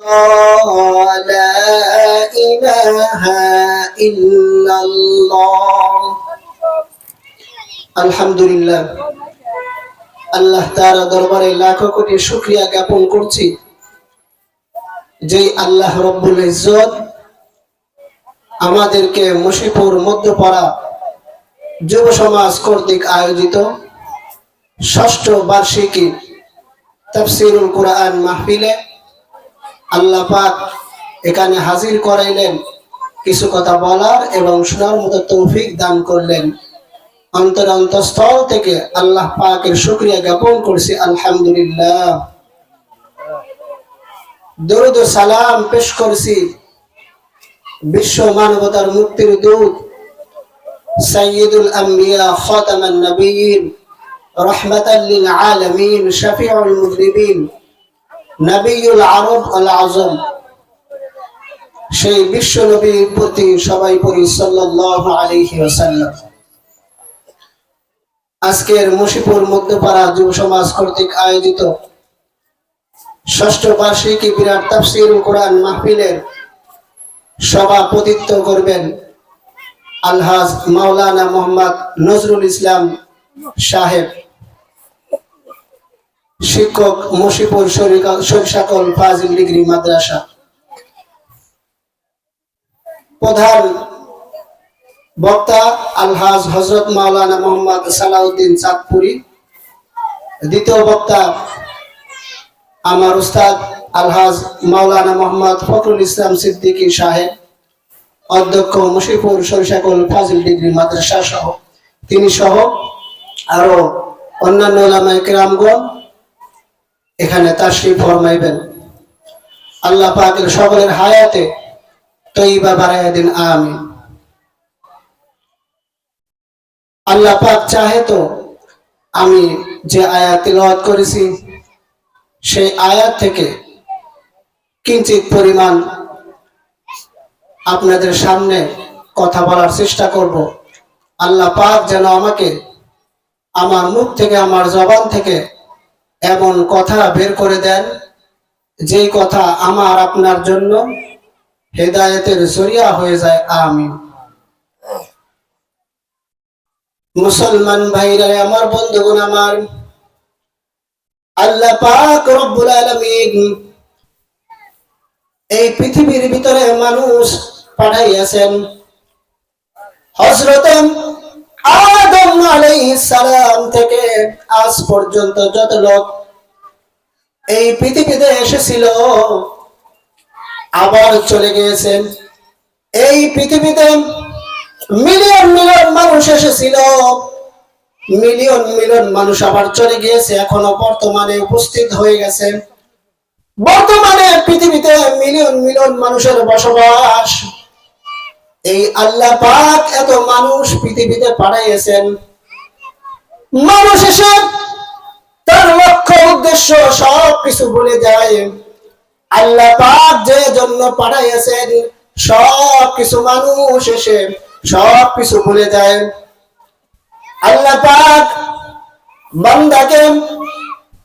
لا إله إلا الله আলহামদুলিল্লাহ। আল্লাহ তাআলা দরবারে লাখো কোটি শুকরিয়া জ্ঞাপন করছি যে আল্লাহ রব্বুল ইজ্জত আমাদেরকে মুশিপুর মধ্যপাড়া যুব সমাজ কর্তৃক আয়োজিত ষষ্ঠ বার্ষিকী তাফসীরুল কুরআন মাহফিলে আল্লাহ পাক এখানে হাজির করাইলেন, কিছু কথা বলার এবং শোনার মতো তৌফিক দান করলেন। অন্তরস্থল থেকে আল্লাহ পাকের শুকরিয়া জ্ঞাপন করছি আলহামদুলিল্লাহ। দরুদ ও সালাম পেশ করছি বিশ্ব মানবতার মুক্তির দূত সাইয়্যিদুল আম্বিয়া খাতামান নবিয়্যিন রাহমাতাল লিল আলামিন শাফিউল মুযনিবিন নবিয়ুল আরব আল আযম সেই বিশ্ব নবীর প্রতি সবাই পড়ি সাল্লাল্লাহু আলাইহি ওয়াসাল্লাম। আজকের মুশিপুর মধ্যপাড়া যুব সমাজ কর্তৃক আয়োজিত ষষ্ঠ বার্ষিকী বিরাট তাফসীরুল কুরআন মাহফিলের সভাপতিত্ব করবেন আলহাজ মাওলানা মোহাম্মদ নজরুল ইসলাম সাহেব, শিক্ষক মুশিপুর সরিষাকল ফাজিল ডিগ্রি মাদ্রাসা। প্রধান বক্তা আলহাজ হযরত মাওলানা মোহাম্মদ সালাউদ্দিন চাঁদপুরি। দ্বিতীয় বক্তা আমার উস্তাদ আলহাজ মাওলানা মোহাম্মদ ফখরুল ইসলাম সিদ্দিকী সাহেব, অধ্যক্ষ মুশিপুর সরিষাকল ফাজিল ডিগ্রি মাদ্রাসা সহ তিনি সহ আরো অন্যান্য উলামায়ে কেরামগণ এখানে তাশরীফ ফরমাইবেন। আল্লাহ পাকের সকলের হায়াতে তয়্যিবা বাড়াইয়া দিন, আমিন। আল্লাহ পাক চাহে তো আমি যে আয়াত তিলাওয়াত করেছি সেই আয়াত থেকে কিঞ্চিত পরিমাণ আপনাদের সামনে কথা বলার চেষ্টা করব। আল্লাহ পাক যেন আমাকে আমার মুখ থেকে, আমার জবান থেকে এমন কথা বের করে দেন যেই কথা আমার আপনার জন্য হেদায়েতের জরিয়া হয়ে যায়, আমিন। মুসলমান ভাইরা আমার, বন্ধুগণ আমার, আল্লাহ পাক রব্বুল আলামিন এই পৃথিবীর ভিতরে মানুষ পাঠাইয়াছেন। হযরত আদম আলাইহিস সালাম থেকে আজ পর্যন্ত যত লোক এই পৃথিবীতে এসেছিল আবার চলে গিয়েছেন। এই পৃথিবীতে মিলিয়ন মিলিয়ন মানুষ এসেছিল, মিলিয়ন মিলিয়ন মানুষ আবার চলে গিয়েছে, এখনো বর্তমানে উপস্থিত হয়ে গেছে। বর্তমানে পৃথিবীতে মিলিয়ন মিলিয়ন মানুষের বসবাস। এই আল্লাহ পাক এত মানুষ পৃথিবীতে পাঠাইয়েছেন, মানুষ এসে তার লক্ষ্য উদ্দেশ্য সব কিছু ভুলে যায়। আল্লাহ পাক যে জন্য পাঠাইয়েছেন সব কিছু মানুষ এসে সব কিছু ভুলে যায়। আল্লাহ পাক বান্দাকে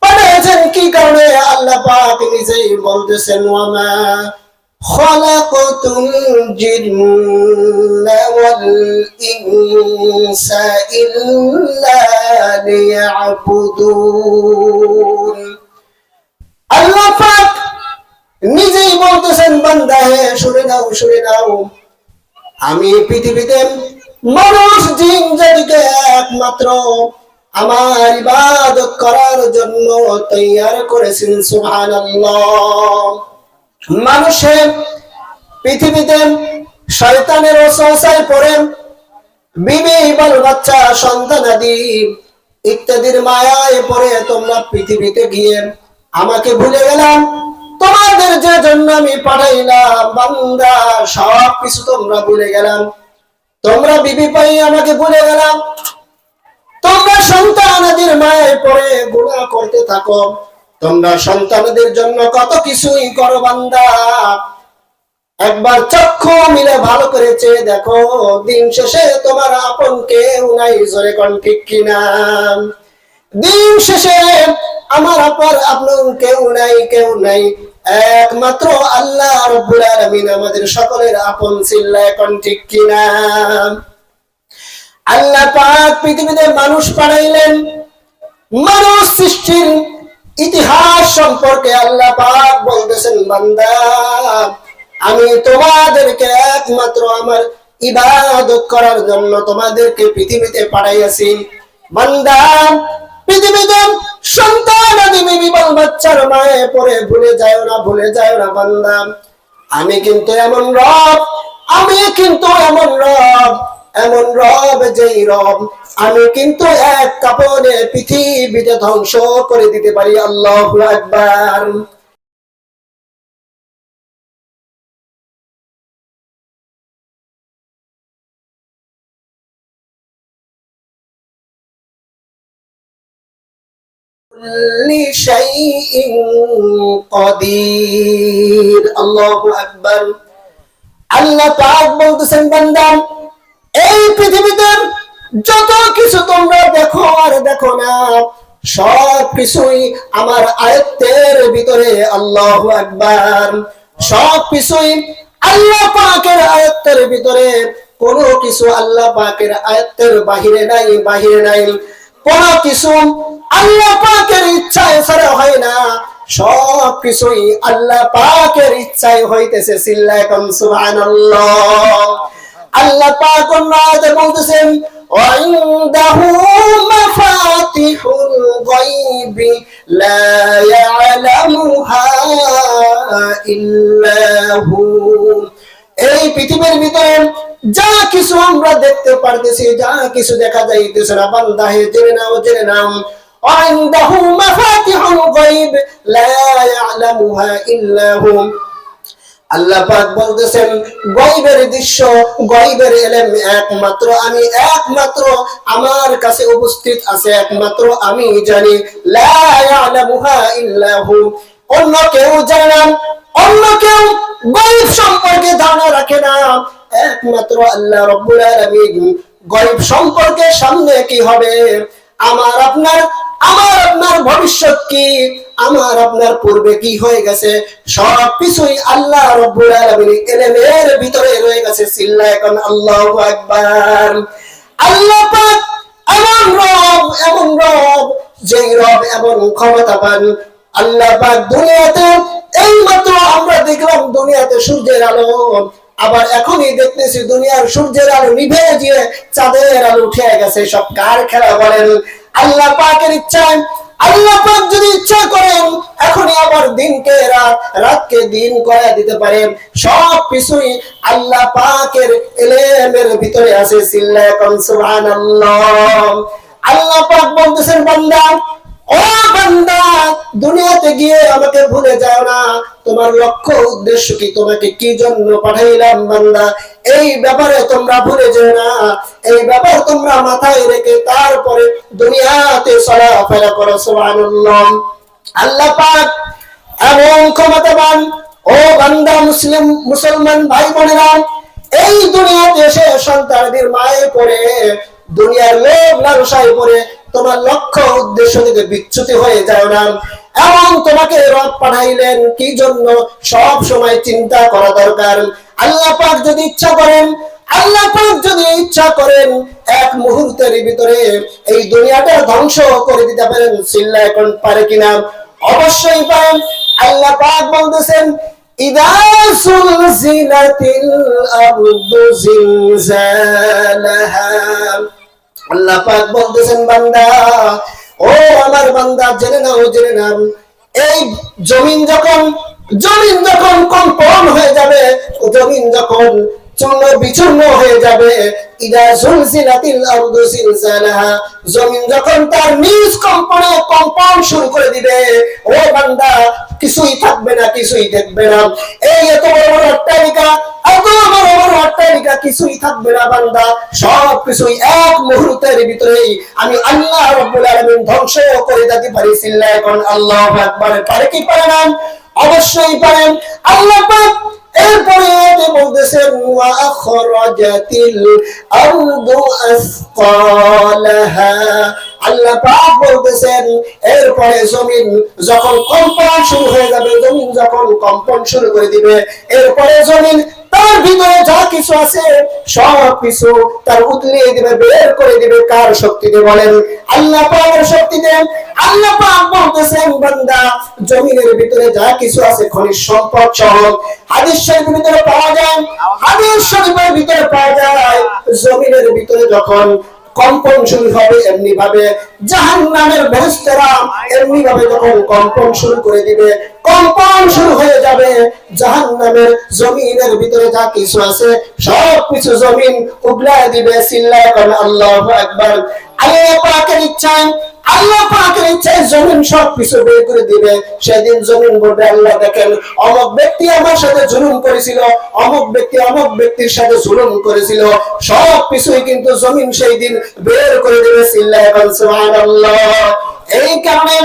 পাঠিয়েছেন কি কারণে? আল্লাহ পাক নিজেই বলতেছেন, ওয়ামা খালাকতুল জিন্না ওয়াল ইনসা ইল্লা লিয়াবুদুন। আল্লাহ পাক নিজেই বলতেছেন, বান্দা হে শুনে নাও, শুনে নাও, আমি পৃথিবীতে মানুষ জিন জাতিকে একমাত্র আমার ইবাদত করার জন্য তৈয়ার করেছেন। সুবহানাল্লাহ। মানুষের পৃথিবীতে শয়তানের ওয়াসওয়াসায় পড়ে বিবি বাল বাচ্চা সন্তানাদি ইত্যাদির মায়ায় পড়ে তোমরা পৃথিবীতে গিয়ে আমাকে ভুলে গেলাম। তোমাদের যে জন্য আমি পাঠাইলাম বান্দা সব কিছু তোমরা ভুলে গেলাম। তোমরা বিবি পাই আমাকে ভুলে গেলাম। তোমরা সন্তানাদের মায়ায় পড়ে গুনাহ করতে থাকো। তোমরা সন্তানদের জন্য কত কিছুই করো বান্দা। একবার চক্ষু মিলে ভালো করে চেয়ে দেখো, দিন শেষে তোমার আপন কেউ নাই। জোরে কোন ঠিক কিনা? দিন শেষে আমার আপন আপন কেউ নাই, কেউ নাই। একমাত্র আল্লাহ রাব্বুল আলামিন আমাদের সকলের আপন। চিল্লায় কোন ঠিক কিনা? আল্লাহ পাক পৃথিবীতে মানুষ পাঠাইলেন। মানুষ সৃষ্টির ইতিহাস সম্পর্কে আল্লাহ পাক বলতেছেন, বান্দা আমি তোমাদেরকে একমাত্র আমার ইবাদত করার জন্য তোমাদেরকে পৃথিবীতে পাঠাইয়াছি। বান্দা পৃথিবীতে সন্তান আদি বিবল বাচ্চার মায়ে পড়ে ভুলে যায় না, ভুলে যায় না বান্দা আমি কিন্তু এমন রব, আমি কিন্তু এমন রব, এমন রব যেই রব আমি কিন্তু এক কাপড়ে পৃথিবীতে ধ্বংস করে দিতে পারি। আল্লাহু আকবার। আল্লাহু আকবার। আল্লাহ পাক বলতেছেন, বান্দা এই পৃথিবীতে যত কিছু তোমরা দেখো আর দেখো না, সব কিছুই আমার আয়ত্তের ভিতরে। আল্লাহু আকবার। সব কিছুই আল্লাহ পাকের আয়ত্তের ভিতরে, কোনো কিছু আল্লাহ পাকের আয়ত্তের বাহিরে নাই, বাহিরে নাই। কোনো কিছু আল্লাহ পাকের ইচ্ছায় ছাড়া হয় না, সব কিছুই আল্লাহ পাকের ইচ্ছায় হইতেছে। চিল্লায় কোন সুবহানাল্লাহ। আল্লাহ পাক অন্যতে বলতেছেন, ওয়াইনদাহু মাফাতিহুল গায়বি লা ইয়ালামুহা ইল্লাহু। এই পৃথিবীর ভিতরে যা কিছু আমরা দেখতে পারতেছি, যা কিছু দেখা যাইতেছে না, বান্দা হে জেনে নাও, জেনে নাও ওয়াইনদাহু মাফাতিহুল গায়ব লা ইয়ালামুহা ইল্লাহু। আল্লাহ পাক বলতেছেন, গায়বের দৃশ্য, গায়বের ইলম একমাত্র আমি, একমাত্র আমার কাছে উপস্থিত আছে, একমাত্র আমি জানি। লা ইয়ালামুহা ইল্লাহু। অন্য কেউ জানে না, অন্য কেউ গায়ব সম্পর্কে ধারণা রাখে না, একমাত্র আল্লাহ রাব্বুল আলামিন। গায়ব সম্পর্কে সামনে কি হবে, আমার আপনার ভবিষ্যৎ কি, আমার আপনার পূর্বে কি হয়ে গেছে, সব কিছুই আল্লাহ রাব্বুল আলামিনের ইলমের ভিতরে রয়ে গেছে। চিল্লায় কোন আল্লাহু আকবার। আল্লাহ পাক এমন রব, এমন রব যেই রব এমন ক্ষমতাবান। আল্লাহ পাক দুনিয়াতে এইমাত্র আমরা দেখলাম দুনিয়াতে সূর্যের আলো, আবার এখনই দেখতেছি দুনিয়ার সূর্যের আলো নিভে গিয়ে চাঁদের আলো উঠে গেছে। সব কার খেলা বলেন? আল্লাহ পাকের ইচ্ছায়। আল্লাহ পাক যদি ইচ্ছা করেন এখনই আবার দিনকে রাত, রাতকে দিন করে দিতে পারেন। সব কিছুই আল্লাহ পাকের ইলমের ভিতরে আছে। চিল্লায় কোন সুবহানাল্লাহ। আল্লাহ পাক বলতেছেন, বান্দা ও বান্দা দুনিয়াতে গিয়ে আমাকে ভুলে যাও না, তোমার লক্ষ্য উদ্দেশ্য কি, তোমাকে কি জন্য পাঠাইলাম বান্দা, এই ব্যাপারে তোমরা ভুলে যেও না। এই ব্যাপার তোমরা মাথায় রেখে তারপরে দুনিয়াতে চলাফেরা করো। সুবহানাল্লাহ। আল্লাহ পাক এমন ক্ষমতাবান। ও বান্দা, মুসলমান ভাই বোনেরা, এই দুনিয়াতে এসে সন্তানদের মায়ে পড়ে, দুনিয়ার লোভ লালসায় পড়ে তোমার লক্ষ্য উদ্দেশ্য থেকে বিচ্যুতি হয়ে যায় না। এমন তোমাকে রব পাঠাইলেন কি জন্য, সব সময় চিন্তা করা দরকার। আল্লাহ পাক যদি ইচ্ছা করেন, আল্লাহ পাক যদি ইচ্ছা করেন এক মুহূর্তের ভিতরে এই দুনিয়াটা ধ্বংস করে দিতে পারেন। চিল্লায় কোন পারে কিনা? অবশ্যই পারেন। আল্লাহ পাক বলতেছেন, ইদা সুলজিলাতিল আরদু জিলজালাহা। আল্লাহ পাক বলতেছেন, বান্দা ও আমার বান্দা জেনে নাও, জেনে নাও এই জমিন যখন কম্পন হয়ে যাবে, জমিন যখন চূর্ণ বিচূর্ণ হয়ে যাবে, ইদা জুলজিলাতিল আরদু জিলজালাহা, জমিন যখন তার নিজ কম্পনে কম্পন শুরু করে দিবে, ও বান্দা কিছুই থাকবে না, কিছুই দেখবে না। এই এত বড় বড় অট্টালিকা, এত বড় বড় অট্টালিকা কিছুই থাকবে না বান্দা, সব কিছুই এক মুহূর্তের ভিতরেই আমি আল্লাহ রাব্বুল আলামিন ধ্বংস করে দিতে পারি। চিল্লায় কোন আল্লাহু আকবার। পারে কি পারে না? অবশ্যই পারেন। আল্লাহ পাক এরপরে বলতেছেন, ওয়া আখরাজাতিল আরদু আসকালাহা। আল্লাহ পাক বলতেছেন এরপরে জমিন যখন কম্পন শুরু হয়ে যাবে, জমিন যখন কম্পন শুরু করে দিবে, এরপরে জমিন তার ভিতরে যা কিছু আছে সব কিছু তার উতলিয়ে দিবে, বের করে দিবে। কার শক্তিতে বলেন? আল্লাহ পাকের শক্তিতে। আল্লাহ পাক বলতেছেন বান্দা জমিনের ভিতরে যা কিছু আছে খনিজ সম্পদ সহ হাদিস শরীফের ভিতরে পাওয়া যায়, হাদিস শরীফের ভিতরে পাওয়া যায় জমিনের ভিতরে যখন কম্পন শুরু হবে এমনি ভাবে জাহান্নামের বেহেশতেরা এমনি ভাবে যখন কম্পন শুরু করে দিবে, কম্পন শুরু হয়ে যাবে, জাহান্নামের জমিনের ভিতরে যা কিছু আছে সব কিছু জমিন উগলায় দিবে। চিল্লায় বলেন আল্লাহু আকবার। আল্লাহ পাকের ইচ্ছায়, আল্লাহ পাকের ইচ্ছায় জমিন সব কিছু বের করে দিবে। সেদিন জমিন বলবে আল্লাহ দেখেন অমুক ব্যক্তি আমার সাথে জুলুম করেছিল, অমুক ব্যক্তি অমুক ব্যক্তির সাথে জুলুম করেছিল, সব কিছুই কিন্তু জমিন সেই দিন বের করে দিবে। চিল্লায় বলেন সুবহানাল্লাহ। এই কারণে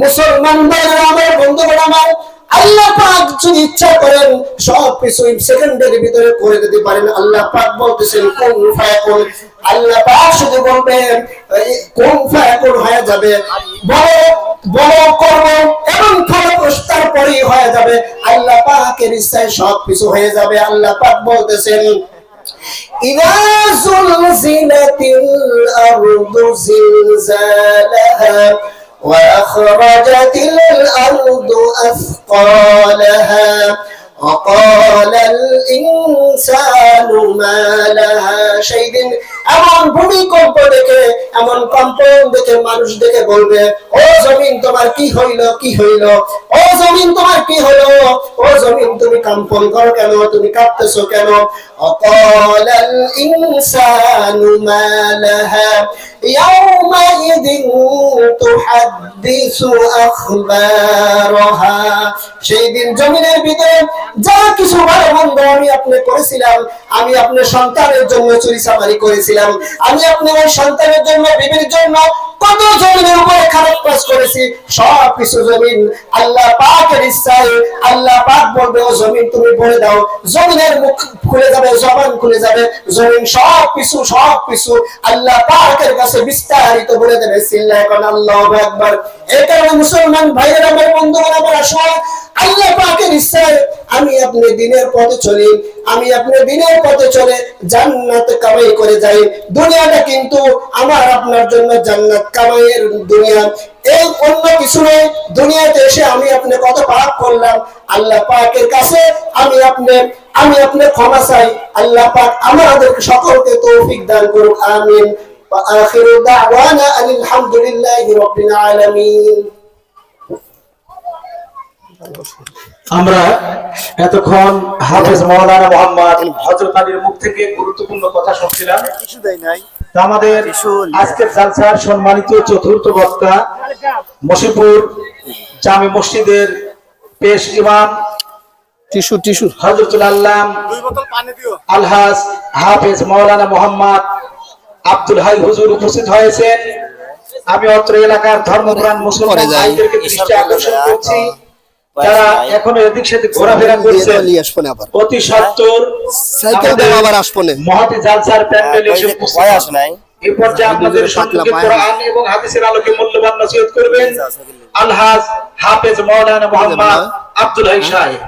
মুসলমান ভাইরা আমার, বন্ধুগণ আমার, আল্লাহ পাক যদি ইচ্ছা করেন সব কিছু সেকেন্ডের ভিতরে করে দিতে পারেন। আল্লাহ পাক বলতেছেন কুন ফায়াকুন। আল্লাহ পাক শুধু বলবেন কুন ফায়াকুন হয়ে যাবে, বড় বড় করব এবং ফলপ্রসূতার পরেই হয়ে যাবে। আল্লাহ পাকের ইচ্ছায় সব কিছু হয়ে যাবে। আল্লাহ পাক বলতেছেন ইযা যুলজিলাতিল আরদু জিলজালাহা وأخرجت الأرض أثقالها وقال الإنسان ما لها। সেই দিন এমন ভূমিকম্প দেখে, এমন কম্পন দেখে মানুষ দেখে বলবে ও জমিন তোমার কি হইল, কি হইল, ও জমিন তোমার কি হলো, ও জমিন তুমি কম্পন করো কেন, তুমি কাঁপতেছো কেন। وقال الإنسان ما لها يومئذ تحدث أخبارها। সেই দিন জমিনের ভিতরে যা কিছু ভালো মন্দ আমি আপনি করেছিলাম, আমি আপনার সন্তানের জন্য চুরি চামারি করেছিলাম, আমি আপনার ওই সন্তানের জন্য বিবির জন্য কত জমিনের উপরে খারাপ কাজ করেছি, সব কিছু জমিন আল্লাহ পাকের ইচ্ছায় আল্লাহ পাক বলবে ও জমিন তুমি বলে দাও। জমিনের মুখ খুলে যাবে, জবান খুলে যাবে, জমিন সব কিছু আল্লাহ পাকের কাছে বিস্তারিত বলে দেবে। চিল্লায় কোন আল্লাহু আকবার। এই কারণে মুসলমান ভাইয়েরা আমার, বন্ধুগণ আমার, আসলে আল্লাহ পাকের ইচ্ছায় আমি আপনি দিনের পথে চলি, আমি আপনি দিনের পথে চলে জান্নাত কামাই করে যাই। দুনিয়াটা কিন্তু আমার আপনার জন্য জান্নাত কামাইয়ের দুনিয়া, এই অন্য কিছু নয়। দুনিয়াতে এসে আমি আপনি কত পাপ করলাম, আল্লাহ পাকের কাছে আমি আপনি ক্ষমা চাই। আল্লাহ পাক আমাদের সকলকে তৌফিক দান করুক, আমিন। ওয়া আখিরু দাওয়ানা আলহামদুলিল্লাহি রাব্বিল আলামিন। আমরা এতক্ষণ হাফেজ মাওলানা মোহাম্মদ হযরত আলীর মুখ থেকে গুরুত্বপূর্ণ কথা শুনছিলাম। আমাদের আজকের জালসার সম্মানিত চতুর্থ বক্তা মশিপুর জামে মসজিদের পেশ ইমাম হযরতুল আল্লাম আলহাজ হাফেজ মাওলানা মোহাম্মদ আব্দুল হাই হুজুর উপস্থিত হয়েছেন। আমি অত্র এলাকার ধর্মপ্রাণ মুসলমান ভাইদেরকে দৃষ্টি আকর্ষণ করছি, যারা এখনো এদিক সেদিক ঘোরাফেরা করছেন, অতি সত্বর মহতি জালসার প্যান্ডেলে এসে উপস্থিত। এই পর্যায়ে আপনাদের সম্মুখে কোরআন এবং হাদিসের আলোকে মূল্যবান নসিহত করবেন আলহাজ হাফেজ মাওলানা মোহাম্মদ আব্দুল হাই সাহেব।